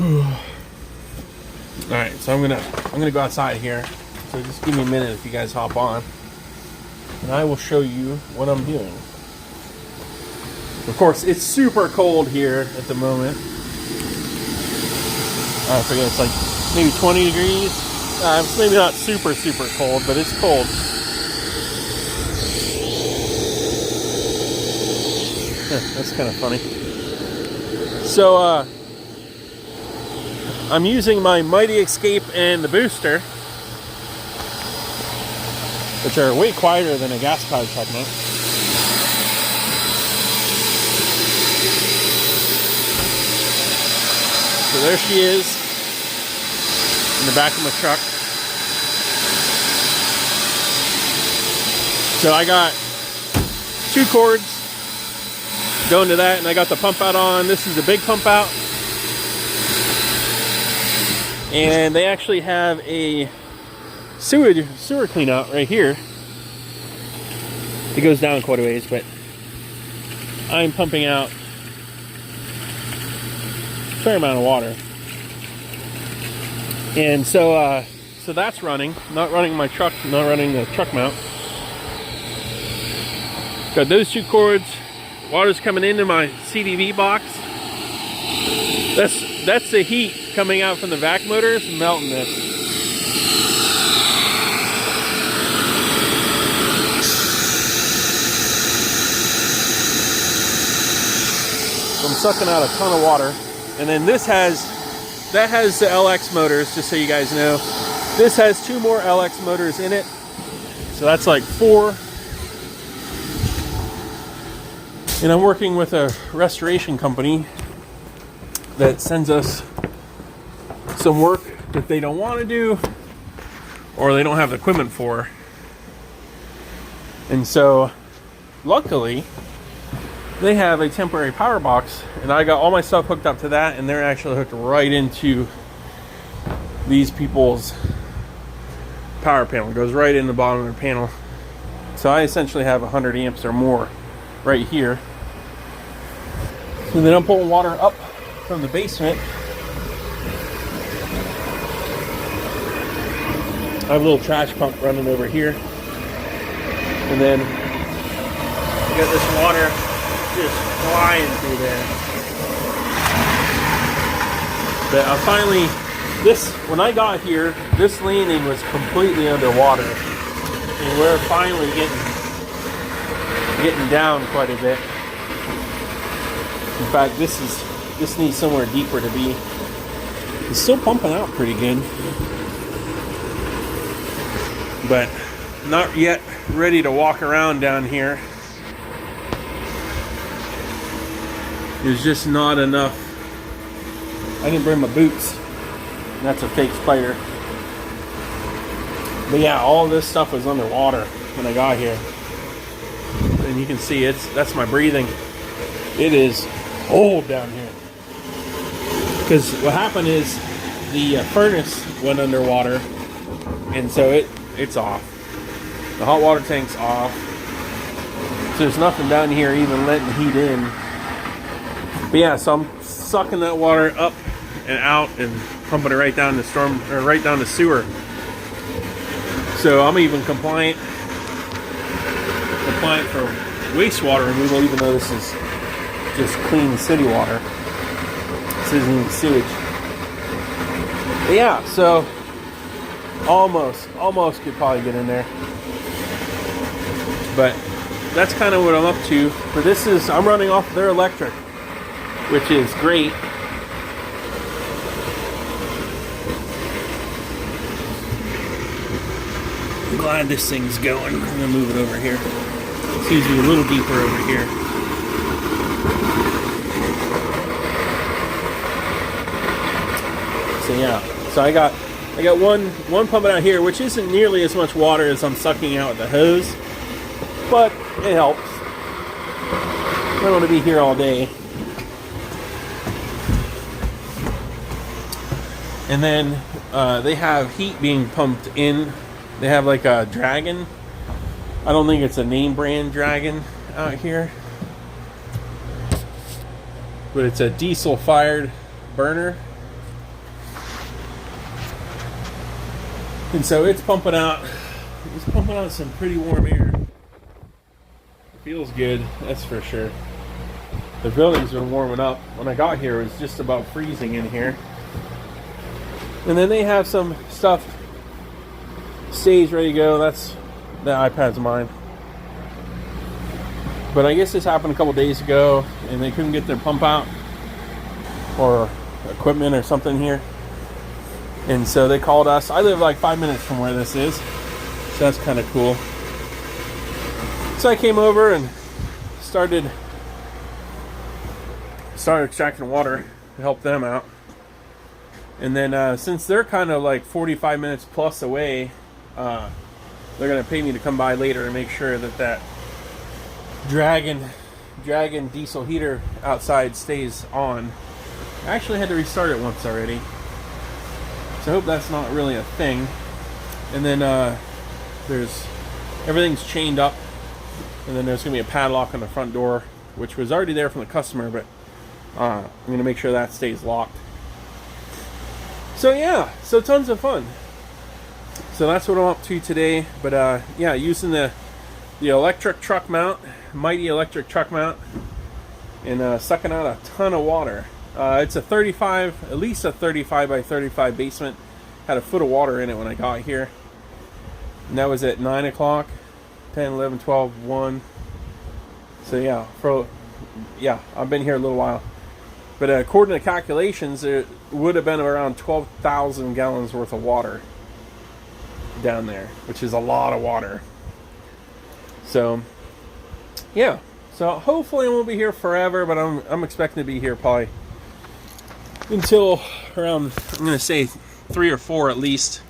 Alright, so I'm gonna go outside here. So just give me a minute if you guys hop on. And I will show you what I'm doing. Of course, it's super cold here at the moment. I forget, it's like maybe 20 degrees. It's maybe not super cold, but it's cold. That's kind of funny. So, I'm using my Mighty Escape and the booster, which are way quieter than a gas-powered truck now. So there she is in the back of my truck. So I got 2 cords going to that, and I got the pump out on. This is a big pump out. And they actually have a sewer clean out right here. It goes down quite a ways, but I'm pumping out a fair amount of water. And so that's running. Not running my truck, not running the truck mount. Got those 2 cords. Water's coming into my CDV box. That's the heat coming out from the vac motors and melting this. So I'm sucking out a ton of water. And then that has the LX motors, just so you guys know. This has 2 more LX motors in it. So that's like 4. And I'm working with a restoration company that sends us some work that they don't want to do or they don't have the equipment for. And so luckily they have a temporary power box, and I got all my stuff hooked up to that, and they're actually hooked right into these people's power panel. It goes right in the bottom of their panel. So I essentially have 100 amps or more right here. And then I'm pulling water up from the basement. I have a little trash pump running over here. And then I got this water just flying through there. But I finally, when I got here, this landing was completely underwater. And we're finally getting down quite a bit. In fact, this needs somewhere deeper to be. It's still pumping out pretty good, but not yet ready to walk around down here. There's just not enough. I didn't bring my boots. That's a fake spider. But yeah, all this stuff was underwater when I got here. And you can see that's my breathing. It is cold down here. Because what happened is the furnace went underwater, and so it's off. The hot water tank's off. So there's nothing down here even letting heat in. But yeah, so I'm sucking that water up and out and pumping it right down the right down the sewer. So I'm even compliant for wastewater removal, even though this is just clean city water. This isn't even sewage. But yeah, so almost could probably get in there. But that's kind of what I'm up to. But I'm running off their electric, which is great. I'm glad this thing's going. I'm gonna move it over here. Excuse me, a little deeper over here. So yeah, so I got one pumping out here, which isn't nearly as much water as I'm sucking out with the hose, but it helps. I don't want to be here all day. And then they have heat being pumped in. They have like a Dragon. I don't think it's a name brand Dragon out here, but it's a diesel fired burner. And so it's pumping out some pretty warm air. It feels good, that's for sure. The building's been warming up. When I got here, it was just about freezing in here. And then they have some stuff staged ready to go. That's the iPad's mine. But I guess this happened a couple days ago, and they couldn't get their pump out or equipment or something here. And so they called us. I live like 5 minutes from where this is, so that's kind of cool. So I came over and started extracting water to help them out. And then since they're kind of like 45 minutes plus away, they're going to pay me to come by later and make sure that dragon diesel heater outside stays on. I actually had to restart it once already, so I hope that's not really a thing. And then everything's chained up, and then there's going to be a padlock on the front door, which was already there from the customer, but I'm going to make sure that stays locked. So yeah, so tons of fun. So that's what I'm up to today. But yeah, using the electric truck mount, mighty electric truck mount, and sucking out a ton of water. It's a 35, at least a 35 by 35 basement. Had a foot of water in it when I got here. And that was at 9 o'clock, 10, 11, 12, 1. So yeah, I've been here a little while. But according to calculations, it would have been around 12,000 gallons worth of water down there, which is a lot of water. So yeah, so hopefully I won't be here forever, but I'm expecting to be here probably until around, I'm going to say 3 or 4 at least.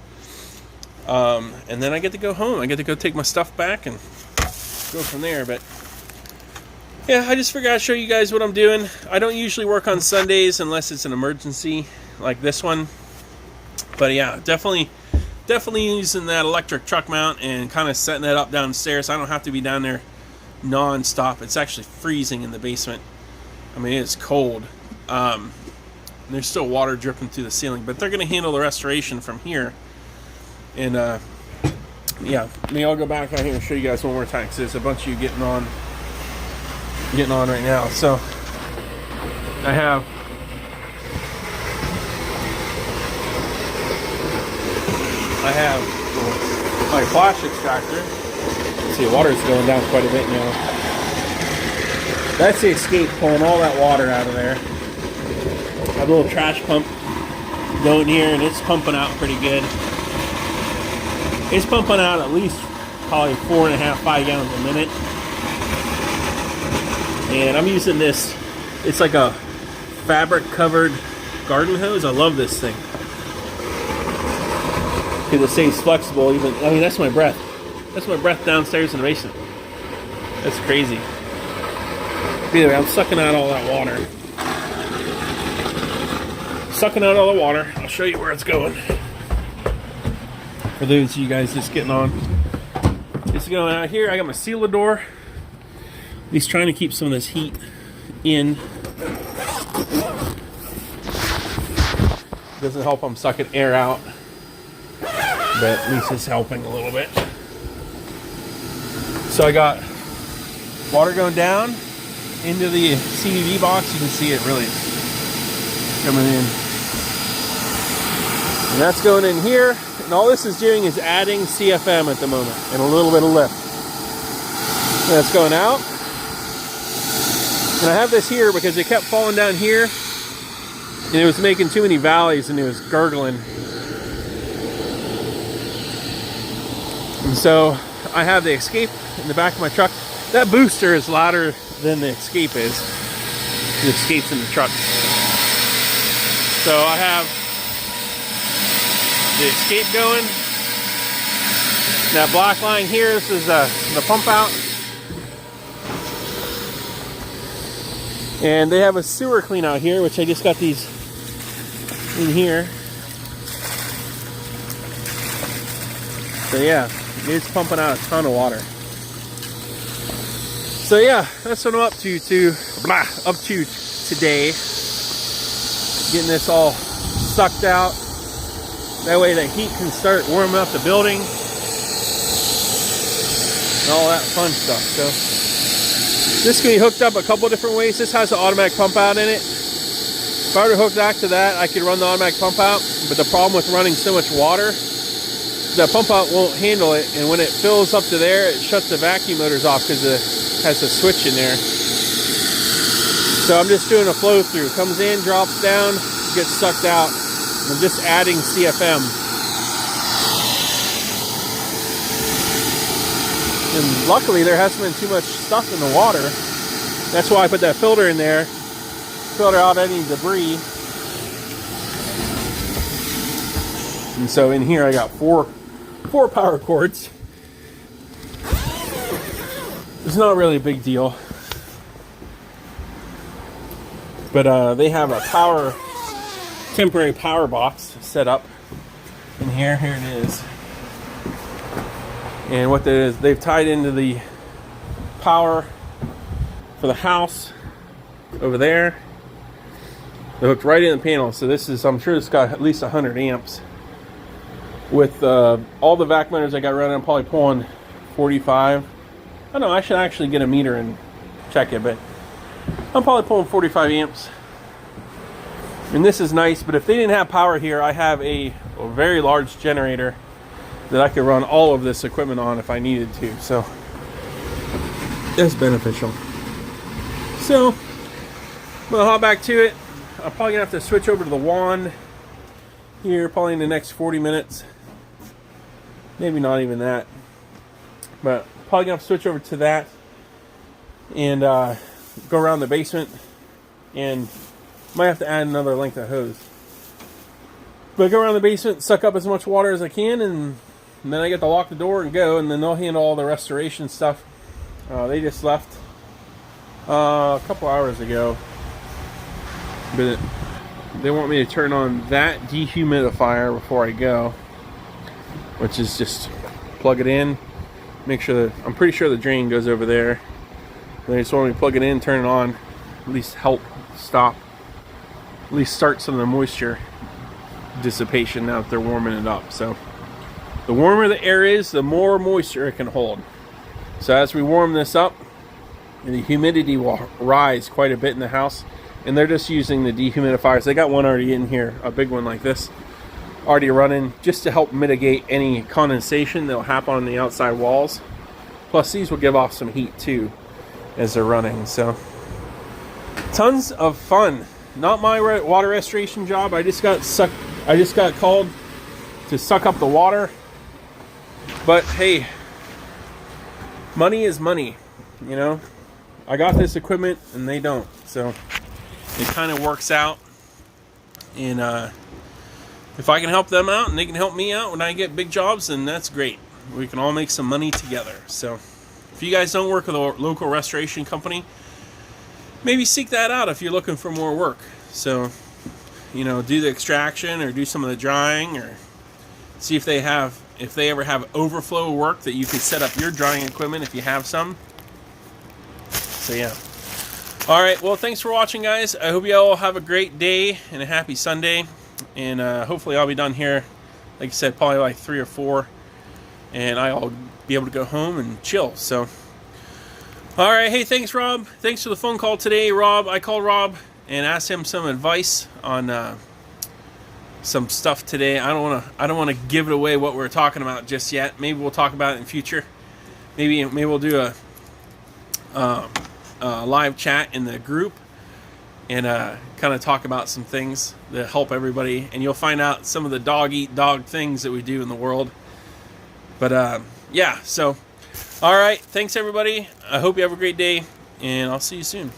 And then I get to go home. I get to go take my stuff back and go from there. But yeah, I just figured I'd show you guys what I'm doing. I don't usually work on Sundays unless it's an emergency like this one. But yeah, definitely using that electric truck mount and kind of setting that up downstairs. I don't have to be down there non-stop. It's actually freezing in the basement. I mean, it's cold. There's still water dripping through the ceiling, but they're going to handle the restoration from here. And yeah, maybe I'll go back out here and show you guys one more time, because there's a bunch of you getting on right now. So I have my flash extractor. Let's see, water's going down quite a bit now. That's the escape, pulling all that water out of there. I have a little trash pump going here, and it's pumping out pretty good. It's pumping out at least probably 4.5, 5 gallons a minute. And I'm using this, it's like a fabric covered garden hose. I love this thing, because it stays flexible. Even, I mean, that's my breath. That's my breath downstairs in the basement. That's crazy. Either way, I'm sucking out all that water. Sucking out all the water. I'll show you where it's going. For those of you guys just getting on. It's going out here. I got my sealer door. He's trying to keep some of this heat in. Doesn't help I'm sucking air out, but at least it's helping a little bit. So I got water going down into the CVV box. You can see it really coming in. And that's going in here. And all this is doing is adding CFM at the moment and a little bit of lift. And that's going out. And I have this here because it kept falling down here. And it was making too many valleys and it was gurgling. And so I have the escape in the back of my truck. That booster is louder than the escape is. The escape's in the truck. So I have the escape going. That black line here, this is the pump out. And they have a sewer clean out here, which I just got these in here. So yeah, it's pumping out a ton of water. So yeah, that's what I'm up to today. Getting this all sucked out. That way the heat can start warming up the building and all that fun stuff. So this can be hooked up a couple different ways. This has an automatic pump out in it. If I were to hook back to that, I could run the automatic pump out, but the problem with running so much water, the pump out won't handle it, and when it fills up to there, it shuts the vacuum motors off because it has a switch in there. So I'm just doing a flow through. Comes in, drops down, gets sucked out. I'm just adding CFM. And luckily there hasn't been too much stuff in the water. That's why I put that filter in there. Filter out any debris. And so in here I got four power cords. It's not really a big deal. But they have a temporary power box set up in here. Here it is. And what that is, they've tied into the power for the house over there. They hooked right in the panel. So this is, I'm sure it's got at least 100 amps. With all the vac motors I got running, I'm probably pulling 45. I don't know, I should actually get a meter and check it, but I'm probably pulling 45 amps. And this is nice, but if they didn't have power here, I have a very large generator that I could run all of this equipment on if I needed to. So that's beneficial. So we'll hop back to it. I'm probably gonna have to switch over to the wand here probably in the next 40 minutes. Maybe not even that. But probably gonna have to switch over to that and go around the basement, and might have to add another length of hose. But go around the basement, suck up as much water as I can, and then I get to lock the door and go, and then they'll handle all the restoration stuff. They just left a couple hours ago. But they want me to turn on that dehumidifier before I go, which is just plug it in, make sure that, I'm pretty sure the drain goes over there. They just want me to plug it in, turn it on, at least help stop, at least start some of the moisture dissipation now that they're warming it up. So the warmer the air is, the more moisture it can hold. So as we warm this up, the humidity will rise quite a bit in the house. And they're just using the dehumidifiers. They got one already in here, a big one like this, already running, just to help mitigate any condensation that will happen on the outside walls. Plus these will give off some heat too as they're running. So tons of fun. Not my water restoration job. I just got called to suck up the water. But hey, money is money, you know. I got this equipment and they don't. So it kind of works out, and if I can help them out and they can help me out when I get big jobs, then that's great. We can all make some money together. So if you guys don't work with a local restoration company, maybe seek that out if you're looking for more work. So, you know, do the extraction or do some of the drying, or see if they ever have overflow work that you can set up your drying equipment if you have some. So yeah. All right, well, thanks for watching, guys. I hope you all have a great day and a happy Sunday. And hopefully I'll be done here, like I said, probably like 3 or 4. And I'll be able to go home and chill. So, all right. Hey, thanks, Rob. Thanks for the phone call today, Rob. I called Rob and asked him some advice on some stuff today. I don't want to give it away what we're talking about just yet. Maybe we'll talk about it in future. Maybe we'll do a live chat in the group and kind of talk about some things that help everybody, and you'll find out some of the dog eat dog things that we do in the world. But yeah, so all right, thanks everybody. I hope you have a great day, and I'll see you soon.